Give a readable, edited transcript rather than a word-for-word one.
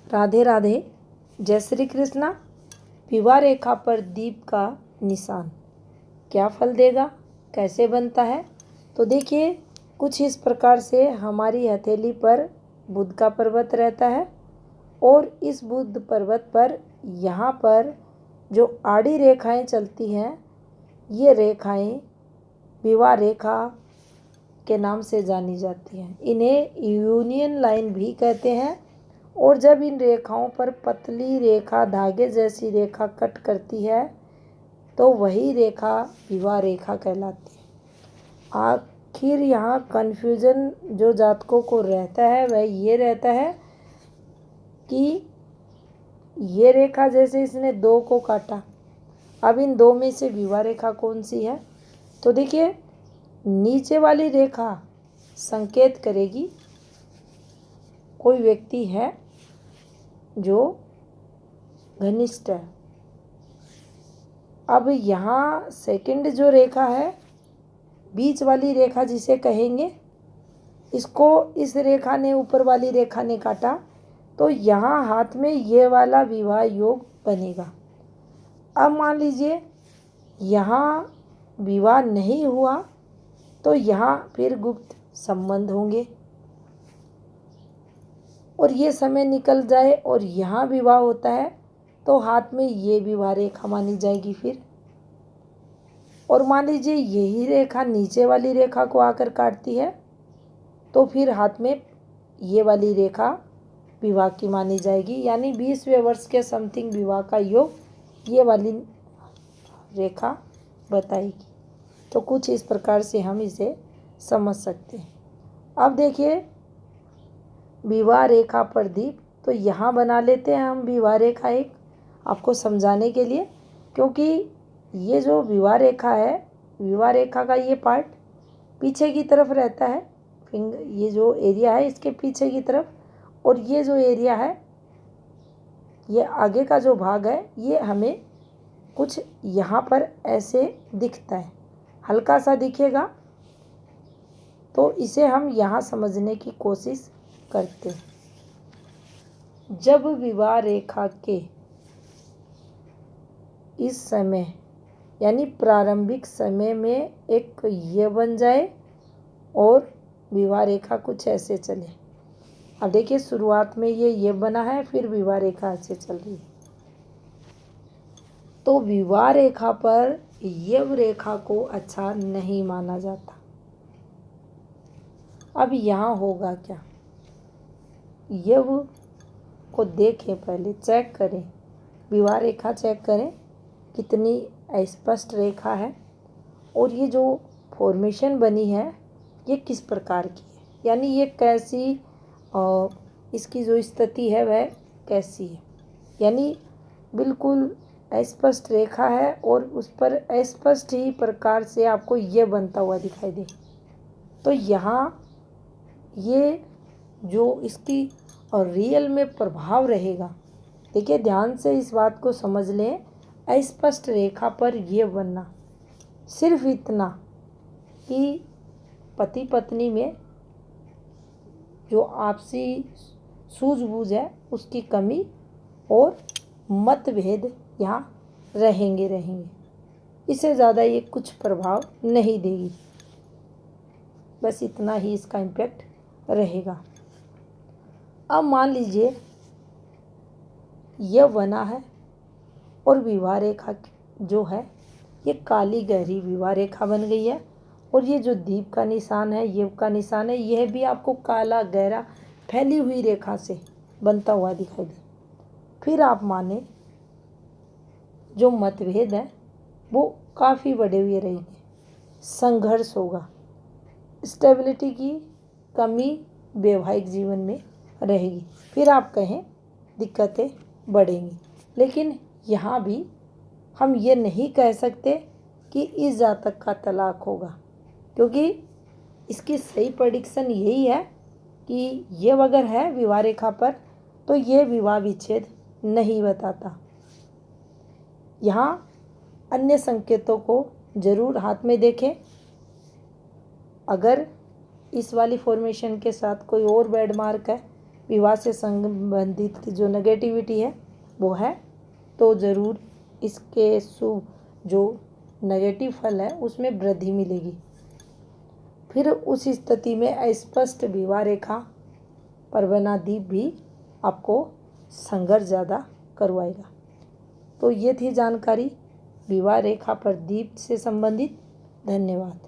राधे राधे, जय श्री कृष्णा। विवाह रेखा पर दीप का निशान क्या फल देगा, कैसे बनता है? तो देखिए, कुछ इस प्रकार से हमारी हथेली पर बुध का पर्वत रहता है और इस बुध पर्वत पर यहाँ पर जो आड़ी रेखाएं चलती हैं, ये रेखाएं विवाह रेखा के नाम से जानी जाती हैं। इन्हें यूनियन लाइन भी कहते हैं। और जब इन रेखाओं पर पतली रेखा धागे जैसी रेखा कट करती है तो वही रेखा विवाह रेखा कहलाती है। आखिर यहाँ कन्फ्यूजन जो जातकों को रहता है वह ये रहता है कि ये रेखा, जैसे इसने दो को काटा, अब इन दो में से विवाह रेखा कौन सी है? तो देखिए, नीचे वाली रेखा संकेत करेगी कोई व्यक्ति है जो घनिष्ठ है। अब यहाँ सेकंड जो रेखा है, बीच वाली रेखा जिसे कहेंगे, इसको इस रेखा ने, ऊपर वाली रेखा ने काटा तो यहाँ हाथ में ये वाला विवाह योग बनेगा। अब मान लीजिए यहाँ विवाह नहीं हुआ तो यहाँ फिर गुप्त संबंध होंगे और ये समय निकल जाए और यहाँ विवाह होता है तो हाथ में ये विवाह रेखा मानी जाएगी फिर। और मान लीजिए यही रेखा नीचे वाली रेखा को आकर काटती है तो फिर हाथ में ये वाली रेखा विवाह की मानी जाएगी। यानी 20वें वर्ष के समथिंग विवाह का योग ये वाली रेखा बताएगी। तो कुछ इस प्रकार से हम इसे समझ सकते हैं। अब देखिए, विवाह रेखा पर दीप, तो यहाँ बना लेते हैं हम विवाह रेखा एक, आपको समझाने के लिए, क्योंकि ये जो विवाह रेखा है, विवाह रेखा का ये पार्ट पीछे की तरफ रहता है, ये जो एरिया है इसके पीछे की तरफ, और ये जो एरिया है, ये आगे का जो भाग है, ये हमें कुछ यहाँ पर ऐसे दिखता है, हल्का सा दिखेगा। तो इसे हम यहाँ समझने की कोशिश करते हैं। जब विवाह रेखा के इस समय यानी प्रारंभिक समय में एक ये बन जाए और विवाह रेखा कुछ ऐसे चले। अब देखिए, शुरुआत में ये बना है, फिर विवाह रेखा ऐसे चल रही है, तो विवाह रेखा पर यव रेखा को अच्छा नहीं माना जाता। अब यहाँ होगा क्या, यव को देखें, पहले चेक करें, विवाह रेखा चेक करें कितनी स्पष्ट रेखा है और ये जो फॉर्मेशन बनी है ये किस प्रकार की है, यानी ये कैसी, इसकी जो स्थिति है वह कैसी है। यानी बिल्कुल स्पष्ट रेखा है और उस पर स्पष्ट ही प्रकार से आपको ये बनता हुआ दिखाई दे। तो यहाँ ये जो इसकी और रियल में प्रभाव रहेगा, देखिए ध्यान से इस बात को समझ लें, अस्पष्ट रेखा पर ये बनना सिर्फ इतना कि पति पत्नी में जो आपसी सूझबूझ है उसकी कमी और मतभेद यहाँ रहेंगे। इससे ज़्यादा ये कुछ प्रभाव नहीं देगी, बस इतना ही इसका इम्पैक्ट रहेगा। अब मान लीजिए यह बना है और विवाह रेखा जो है ये काली गहरी विवाह रेखा बन गई है, और ये जो दीप का निशान है, ये का निशान है, यह भी आपको काला गहरा फैली हुई रेखा से बनता हुआ दिखाई दे। फिर आप माने जो मतभेद है वो काफ़ी बड़े हुए रहेंगे, संघर्ष होगा, स्टेबिलिटी की कमी वैवाहिक जीवन में रहेगी, फिर आप कहें दिक्कतें बढ़ेंगी। लेकिन यहाँ भी हम ये नहीं कह सकते कि इस जातक का तलाक होगा, क्योंकि इसकी सही प्रेडिक्शन यही है कि ये अगर है विवाह रेखा पर तो ये विवाह विच्छेद नहीं बताता। यहाँ अन्य संकेतों को ज़रूर हाथ में देखें। अगर इस वाली फॉर्मेशन के साथ कोई और बैड मार्क है विवाह से संबंधित की जो नेगेटिविटी है वो है, तो ज़रूर इसके शुभ जो नेगेटिव फल है उसमें वृद्धि मिलेगी। फिर उस स्थिति में अस्पष्ट विवाह रेखा पर बना दीप भी आपको संघर्ष ज़्यादा करवाएगा। तो ये थी जानकारी विवाह रेखा पर दीप से संबंधित। धन्यवाद।